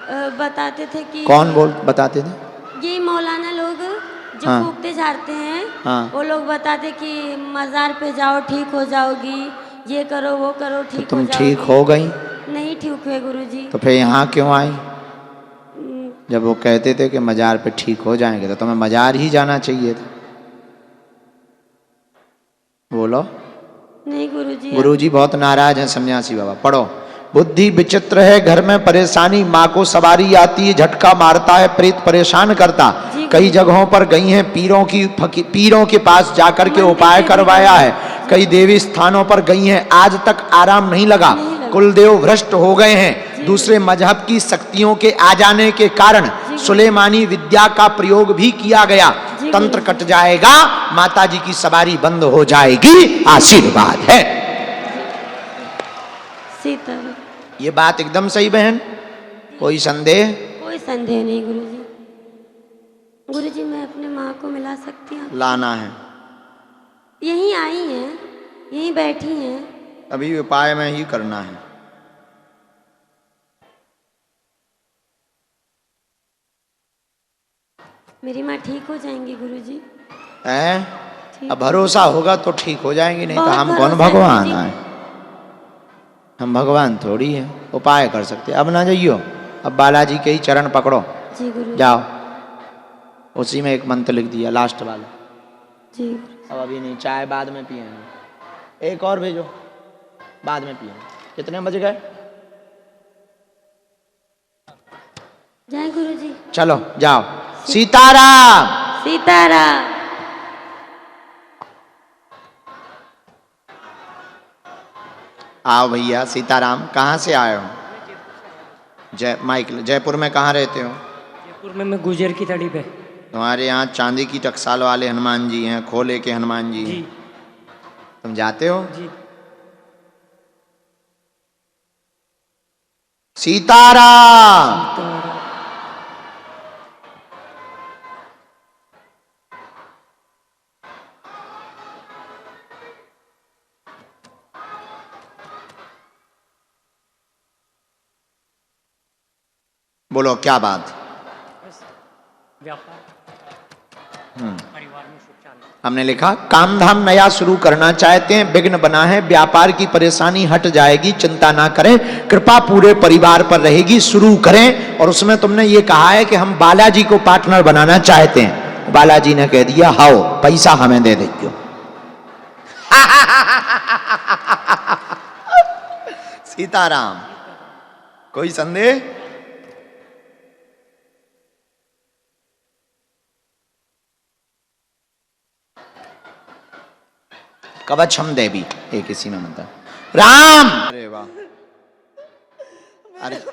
बताते थे कि कौन बताते थे? ये मौलाना लोग जो हाँ। फूकते झाड़ते हैं, हाँ। वो लोग बताते कि मज़ार पे जाओ ठीक हो जाओगी, ये करो वो करो तो ठीक हो तुम जाओगी। ठीक हो गई? नहीं ठीक हुए गुरुजी। तो फिर यहाँ क्यों आई? जब वो कहते थे कि मजार पे ठीक हो जाएंगे तो तुम्हें मजार ही जाना चाहिए था। बोलो। नहीं गुरुजी। गुरुजी बहुत नाराज हैं सन्यासी बाबा। पढ़ो। बुद्धि विचित्र है, घर में परेशानी, माँ को सवारी आती है, झटका मारता है, प्रेत परेशान करता। कई जगहों पर गई हैं, पीरों के पास जाकर के उपाय करवाया है। कई देवी स्थानों पर गई हैं, आज तक आराम नहीं लगा। कुलदेव भ्रष्ट हो गए हैं। दूसरे मजहब की शक्तियों के आ जाने के कारण सुलेमानी विद्या का प्रयोग भी किया गया। तंत्र कट जाएगा, माता जी की सवारी बंद हो जाएगी, आशीर्वाद है। सीताराम। ये बात एकदम सही बहन, कोई संदेह? कोई संदेह नहीं गुरुजी। गुरुजी मैं अपने माँ को मिला सकती हूँ? लाना है। यहीं आई हैं, यहीं बैठी हैं। अभी उपाय में ही करना है। मेरी माँ ठीक हो जाएंगी गुरुजी? अब भरोसा होगा तो ठीक हो जाएंगी, नहीं तो हम कौन भगवान आए? हम भगवान थोड़ी है, उपाय कर सकते। अब ना जाइयो, अब बालाजी के ही चरण पकड़ो। जी गुरु। जाओ, उसी में एक मंत्र लिख दिया, लास्ट वाला। जी। अब अभी नहीं, चाय बाद में पिएंगे। एक और भेजो, बाद में पिएंगे। कितने बज गए? जय गुरुजी। चलो जाओ। सीताराम। सीताराम। आओ भैया। सीताराम। कहाँ से आए हो? जयपुर में कहाँ रहते हो? जयपुर में मैं गुजर की तड़ी पे। तुम्हारे यहाँ चांदी की टकसाल वाले हनुमान जी हैं, खोले के हनुमान जी हैं। तुम जाते हो? जी। सीताराम। बोलो क्या बात? व्यापार, परिवार में सुख शांति। हमने लिखा काम धाम नया शुरू करना चाहते हैं, विघ्न बना है, व्यापार की परेशानी हट जाएगी, चिंता ना करें, कृपा पूरे परिवार पर रहेगी, शुरू करें। और उसमें तुमने ये कहा है कि हम बालाजी को पार्टनर बनाना चाहते हैं। बालाजी ने कह दिया हाओ, पैसा हमें दे दीजिए। सीताराम। कोई संदेह? कवचम देवी एक इसी में मनता राम। अरे वाह,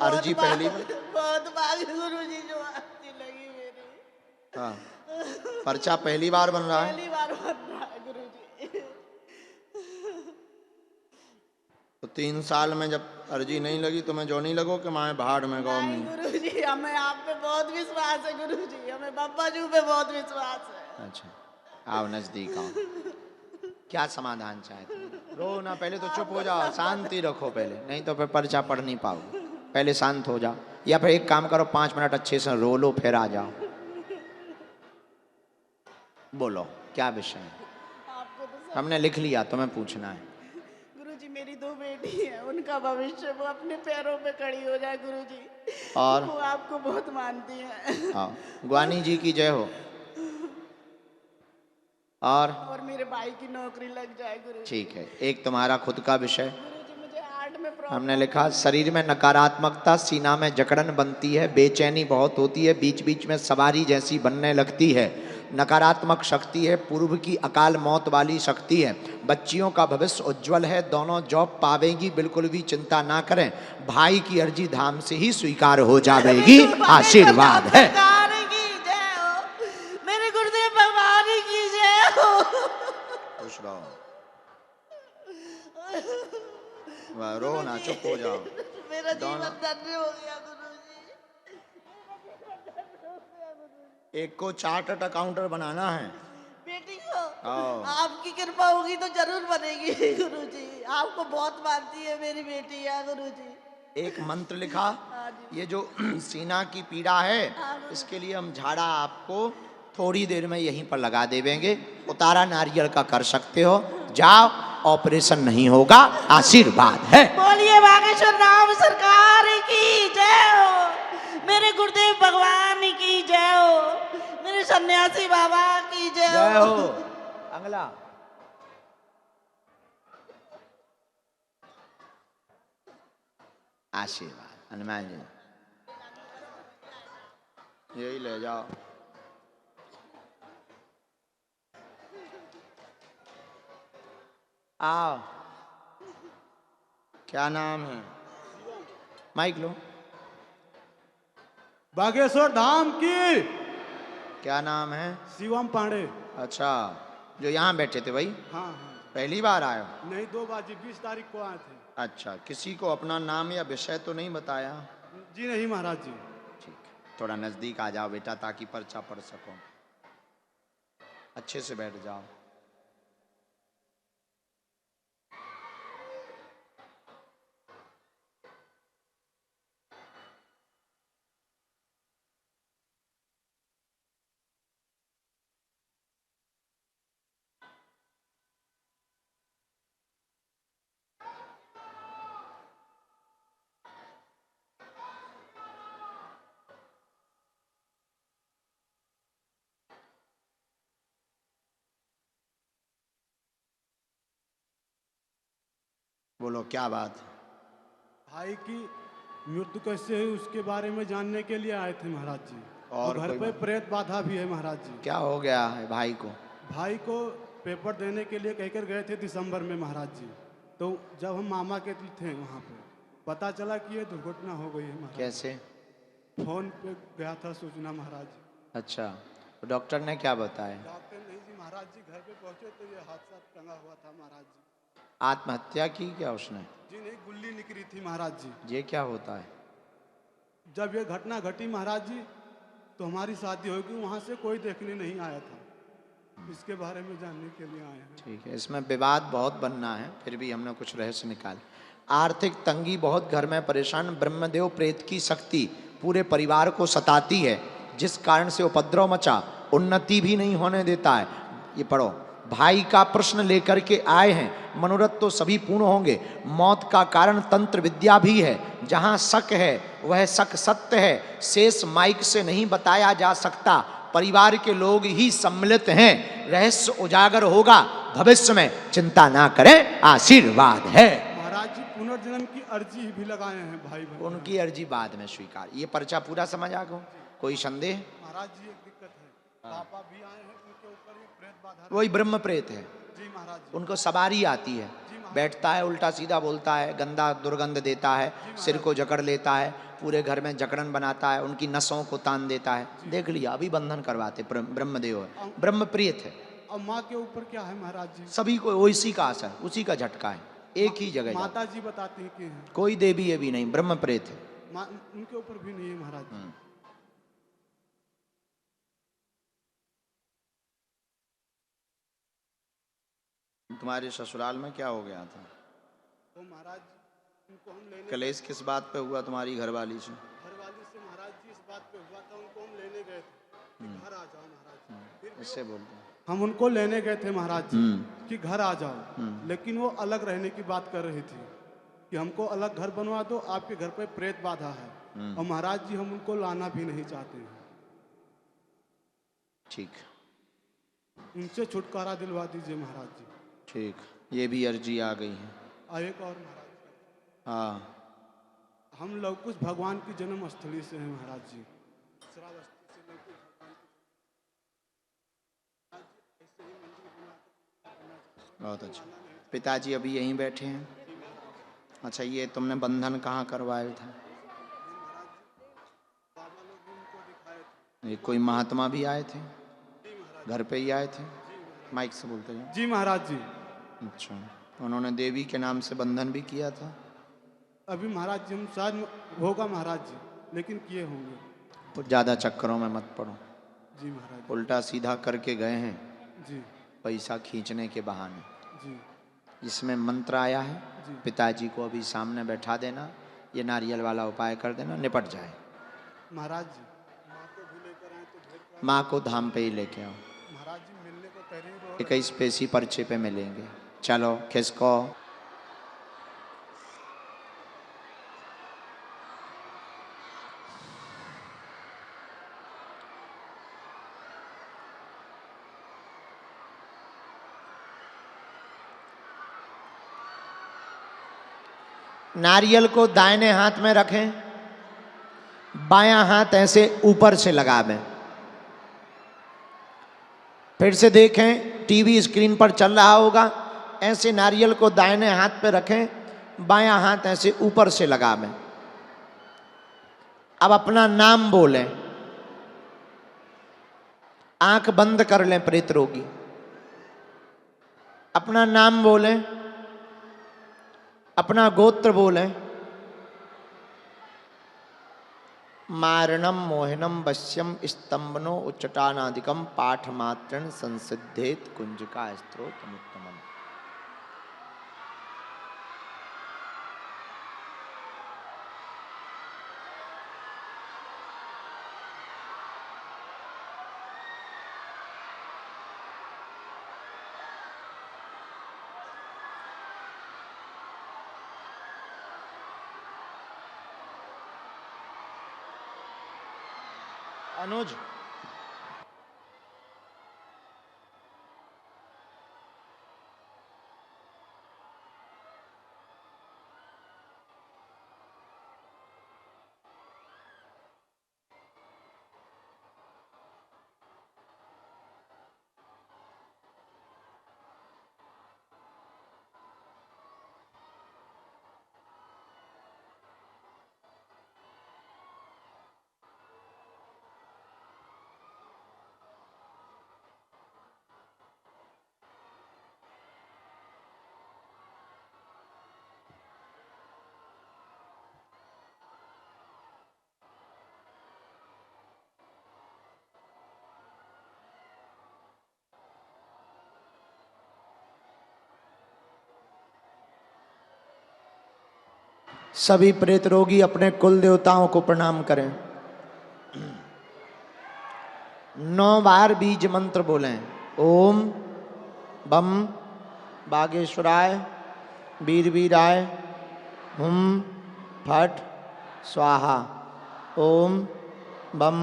अर्जी पहली बहुत गुरुजी जो अच्छी लगी मेरी। हाँ, पर्चा पहली बार बन रहा है। पहली बार बन रहा है गुरुजी। तो 3 साल में जब अर्जी नहीं लगी तो मैं जो नहीं लगो कि मैं भाड़ में गाँव में। गुरुजी हमें आप पे बहुत विश्वास है गुरुजी, हमें बाबा जी पे बहुत विश्वास है। अच्छा आओ नजदीक आओ। क्या समाधान चाहते? रो ना, पहले तो चुप हो जाओ, शांति रखो पहले, नहीं तो फिर पर्चा पढ़ नहीं पाओगे। पहले शांत हो जाओ, या फिर एक काम करो 5 मिनट अच्छे से रो लो फिर आ जाओ। बोलो क्या विषय है? हमने लिख लिया, तुम्हें पूछना है। गुरुजी मेरी 2 बेटी है, उनका भविष्य वो अपने पैरों पे खड़ी हो जाए गुरुजी। और वो आपको बहुत मानती है। हाँ, ग्वानी जी की जय हो। और मेरे भाई की नौकरी लग जाए गुरुजी। ठीक है, एक तुम्हारा खुद का विषय। गुरुजी मुझे हार्ट में प्रॉब्लम। हमने लिखा शरीर में नकारात्मकता, सीना में जकड़न बनती है, बेचैनी बहुत होती है, बीच बीच में सवारी जैसी बनने लगती है। नकारात्मक शक्ति है, पूर्व की अकाल मौत वाली शक्ति है। बच्चियों का भविष्य उज्जवल है, दोनों जॉब पावेगी, बिल्कुल भी चिंता ना करें। भाई की अर्जी धाम से ही स्वीकार हो जाएगी, आशीर्वाद है। मेरे गुरुदेव भगवान की जय हो। खुश रहो, रो ना, चुप हो जाओ। मेरा जीवन धन्य हो गया गुरुजी। एक को चार्टर्ड अकाउंटर बनाना है। बेटी को आपकी कृपा होगी तो जरूर बनेगी गुरुजी। आपको बहुत मानती है मेरी बेटी है गुरुजी। एक मंत्र लिखा हाँ जी। ये जो सीना की पीड़ा है, इसके लिए हम झाड़ा आपको थोड़ी देर में यहीं पर लगा देवेंगे। उतारा नारियल का कर सकते हो, जाओ, ऑपरेशन नहीं होगा, आशीर्वाद है। बोलिए बागेश्वर राम सरकार की जय हो, मेरे गुरुदेव भगवान की जय हो, मेरे सन्यासी बाबा की जय जय हो। हो। अगला आशीर्वाद हनुमान जी, यही ले जाओ। आओ, क्या नाम है? माइक लो। बागेश्वर धाम की। क्या नाम है? शिवम पांडे। अच्छा, जो यहाँ बैठे थे वही? हाँ हाँ। पहली बार आए हो? नहीं, 2 बार जी, 20 तारीख को आए थे। अच्छा, किसी को अपना नाम या विषय तो नहीं बताया? जी नहीं महाराज जी। ठीक, थोड़ा नजदीक आ जाओ बेटा, ताकि पर्चा पढ़ सको। अच्छे से बैठ जाओ। बोलो क्या बात? भाई की मृत्यु कैसे हुई उसके बारे में जानने के लिए आए थे महाराज जी। और घर कोई पे बात? प्रेत बाधा भी है महाराज जी। क्या हो गया है भाई को? भाई को पेपर देने के लिए कहकर गए थे दिसंबर में महाराज जी। तो जब हम मामा के थे वहाँ पे, पता चला कि ये दुर्घटना हो गई है महाराज। कैसे? फोन पे गया था सूचना महाराज जी। अच्छा, तो डॉक्टर ने क्या बताया? डॉक्टर नहीं जी महाराज जी, घर पे पहुंचे तो ये हादसा टंगा हुआ था महाराज जी। आत्महत्या की क्या उसने? जी नहीं, गुल्ली निकली थी महाराज जी। ये क्या होता है? जब ये घटना घटी महाराज जी, तो हमारी शादी होगी, वहाँ से कोई देखने नहीं आया था। इसके बारे में जानने के लिए आए हैं। ठीक है, इसमें विवाद बहुत बनना है, फिर भी हमने कुछ रहस्य निकाले। आर्थिक तंगी बहुत घर में परेशान, ब्रह्मदेव प्रेत की शक्ति पूरे परिवार को सताती है, जिस कारण से उपद्रव मचा, उन्नति भी नहीं होने देता है। ये पढ़ो, भाई का प्रश्न लेकर के आए हैं, मनोरथ तो सभी पूर्ण होंगे। मौत का कारण तंत्र विद्या भी है, जहां शक है वह शक सत्य है, शेष माइक से नहीं बताया जा सकता। परिवार के लोग ही सम्मिलित हैं, रहस्य उजागर होगा भविष्य में, चिंता ना करें, आशीर्वाद है। महाराज जी पुनर्जन्म की अर्जी भी लगाए हैं भाई बहन। उनकी अर्जी बाद में स्वीकार। ये पर्चा पूरा समझ आ गया? कोई संदेह? महाराज जी एक दिक्कत है, पापा भी आए हैं, उनके ऊपर ये प्रेत बाधा। वही ब्रह्म प्रेत है, जी महाराज जी। उनको सवारी आती है, बैठता है, उल्टा सीधा बोलता है, गंदा दुर्गंध देता है, सिर को जकड़ लेता है, पूरे घर में जकड़न बनाता है, उनकी नसों को तान देता है। देख लिया, अभी बंधन करवाते। ब्रह्मदेव है, ब्रह्म प्रियत है। और माँ के ऊपर क्या है महाराज जी? सभी को इसी का असर, उसी का झटका है, एक ही जगह जाता। माता जी बताती है कि हैं। कोई देवी ये भी नहीं, ब्रह्म प्रेत है। उनके ऊपर भी नहीं है महाराज जी। तुम्हारे ससुराल में क्या हो गया था? तो महाराज उनको हम लेने, कलेश किस बात पे हुआ तुम्हारी घरवाली से? घरवाली से महाराज जी इस बात पे हुआ था, उनको हम लेने गए थे कि घर आ जाओ महाराज जी। फिर इससे बोलते हैं। हम उनको लेने गए थे महाराज जी कि घर आ जाओ, लेकिन वो अलग रहने की बात कर रही थी कि हमको अलग घर बनवा दो, आपके घर पे प्रेत बाधा है। और महाराज जी हम उनको लाना भी नहीं चाहते हैं। ठीक, उनसे छुटकारा दिलवा दीजिए महाराज जी। ठीक, ये भी अर्जी आ गई है। और एक और महाराज जी, हाँ, हम लोग कुछ भगवान की जन्म स्थली से हैं महाराज जी, श्रावस्ती से लोग कुछ भगवान की। बहुत अच्छा। पिताजी अभी यहीं बैठे हैं? अच्छा, ये तुमने बंधन कहाँ करवाया था? ये कोई महात्मा भी आए थे? घर पे ही आए थे? माइक से बोलते हैं। जी महाराज जी। अच्छा, उन्होंने देवी के नाम से बंधन भी किया था? अभी महाराज जी हम शायद होगा महाराज जी, लेकिन किए होंगे। तो ज़्यादा चक्करों में मत पड़ो। जी महाराज उल्टा सीधा करके गए हैं जी। पैसा खींचने के बहाने। जी इसमें मंत्र आया है, जी। पिताजी को अभी सामने बैठा देना, ये नारियल वाला उपाय कर देना, निपट जाए। महाराज जी माँ को भी लेकर आए तो भेंट करा। माँ को धाम पे ही लेके आओ, महाराज जी मिलने को कह रही रो 21 पेशी पर्चे पे मिलेंगे। चलो खिसको। नारियल को दाहिने हाथ में रखें, बायां हाथ ऐसे ऊपर से लगावें। फिर से देखें, टीवी स्क्रीन पर चल रहा होगा, ऐसे नारियल को दाहिने हाथ पे रखें, बायां हाथ ऐसे ऊपर से लगावें। अब अपना नाम बोलें, आंख बंद कर लें प्रेत रोगी। अपना नाम बोलें, अपना गोत्र बोलें। मारणम मोहनम वश्यम स्तंभनो उच्चटानादिकम पाठ मात्रन संसिद्धेत कुंजिका स्त्रोतमुत्तमम्। अनुज, सभी प्रेत रोगी अपने कुल देवताओं को प्रणाम करें। 9 बार बीज मंत्र बोलें। ओम बम बागेश्वराय वीरवीराय हुम फट स्वाहा। ओम बम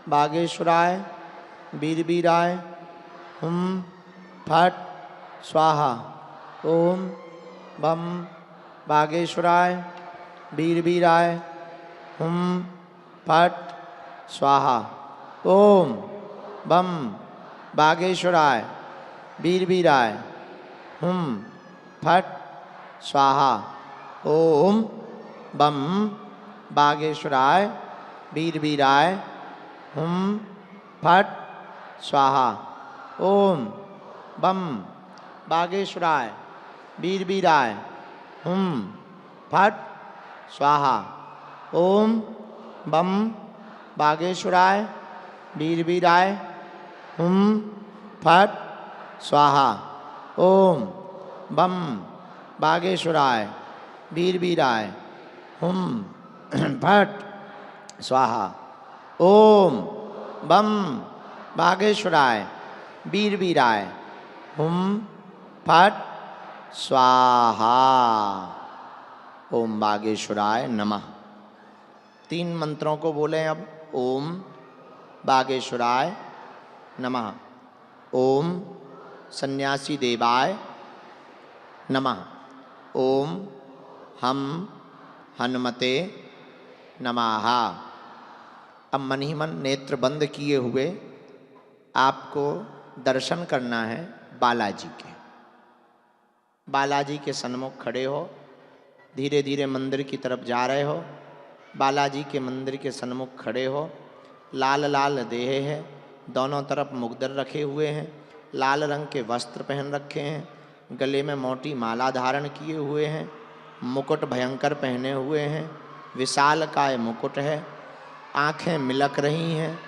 बागेश्वराय वीरवीराय हुम फट स्वाहा। ओम बम बागेश्वराय वीरवीराय हुम फट स्वाहा। ओम बम बागेश्वराय वीरवीराय हुम फट स्वाहा। ओम बम बागेश्वराय वीरवीराय हुम फट स्वाहा। ओम बम बागेश्वराय वीरवीराय हुम फट स्वाहा। ओम बम बागेश्वराय वीरवीराय हुम फट स्वाहा। ओम बम बागेश्वराय वीरवीराय हुम फट स्वाहा। ओम बम बागेश्वराय वीरवीराय हुम फट स्वाहा। ओम बागेश्वराय नमः। 3 मंत्रों को बोलें अब। ओम बागेश्वराय नमः। ओम सन्यासी देवाय नमः। ओम हम हनुमते नमः। अब मन ही मन नेत्र बंद किए हुए आपको दर्शन करना है बालाजी के। बालाजी के सन्मुख खड़े हो, धीरे धीरे मंदिर की तरफ जा रहे हो। बालाजी के मंदिर के सन्मुख खड़े हो। लाल लाल देह है, दोनों तरफ मुगदर रखे हुए हैं, लाल रंग के वस्त्र पहन रखे हैं, गले में मोटी माला धारण किए हुए हैं, मुकुट भयंकर पहने हुए हैं, विशाल काय मुकुट है, आँखें मिलक रही हैं,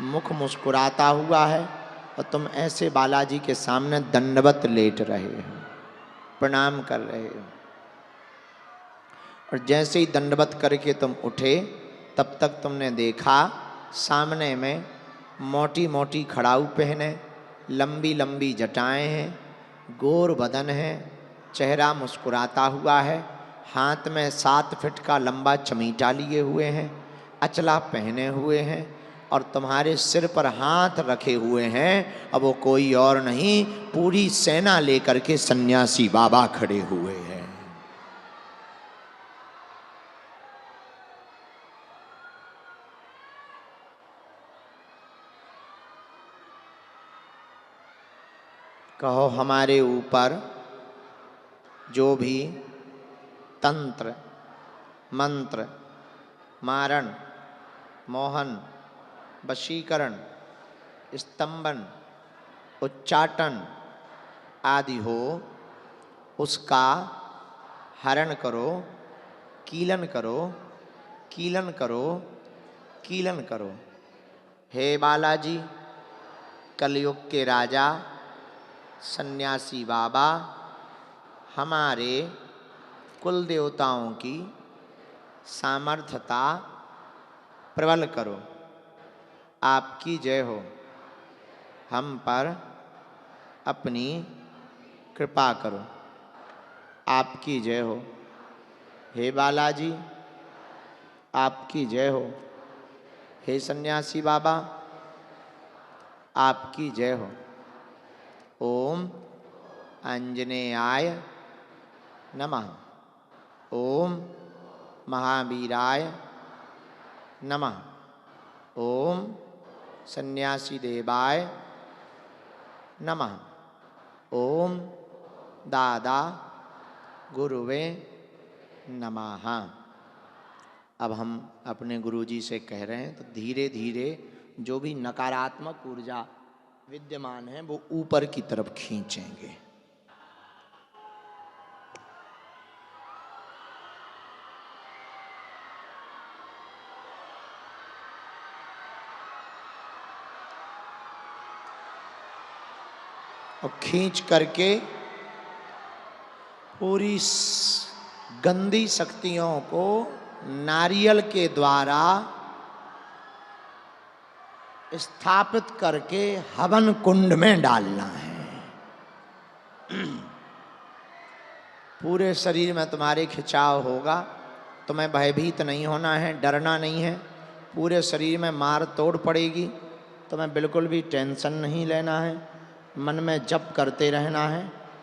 मुख मुस्कुराता हुआ है और तुम ऐसे बालाजी के सामने दंडवत लेट रहे हो, प्रणाम कर रहे हो। और जैसे ही दंडवत करके तुम उठे तब तक तुमने देखा सामने में मोटी मोटी खड़ाऊ पहने, लंबी लंबी जटाएं हैं, गोर बदन है, चेहरा मुस्कुराता हुआ है, हाथ में 7 फीट का लंबा चमीटा लिए हुए हैं, अचला पहने हुए हैं और तुम्हारे सिर पर हाथ रखे हुए हैं। अब वो कोई और नहीं, पूरी सेना लेकर के सन्यासी बाबा खड़े हुए हैं। कहो हमारे ऊपर जो भी तंत्र मंत्र मारण मोहन वशीकरण स्तंभन उच्चाटन आदि हो उसका हरण करो, कीलन करो, कीलन करो, कीलन करो। हे बालाजी, कलयुग के राजा सन्यासी बाबा, हमारे कुल देवताओं की सामर्थ्यता प्रबल करो। आपकी जय हो। हम पर अपनी कृपा करो। आपकी जय हो। हे बालाजी, आपकी जय हो। हे सन्यासी बाबा, आपकी जय हो। ओम आंजनेयाय नमः। ओम महावीराय नमः। ओम सन्यासी देवाय नमः। ओम दादा गुरुवे नमः। अब हम अपने गुरुजी से कह रहे हैं तो धीरे धीरे जो भी नकारात्मक ऊर्जा विद्यमान है वो ऊपर की तरफ खींचेंगे। और खींच करके पूरी गंदी शक्तियों को नारियल के द्वारा स्थापित करके हवन कुंड में डालना है। पूरे शरीर में तुम्हारे खिंचाव होगा। तुम्हें भयभीत नहीं होना है, डरना नहीं है। पूरे शरीर में मार तोड़ पड़ेगी। तुम्हें बिल्कुल भी टेंशन नहीं लेना है। मन में जप करते रहना है।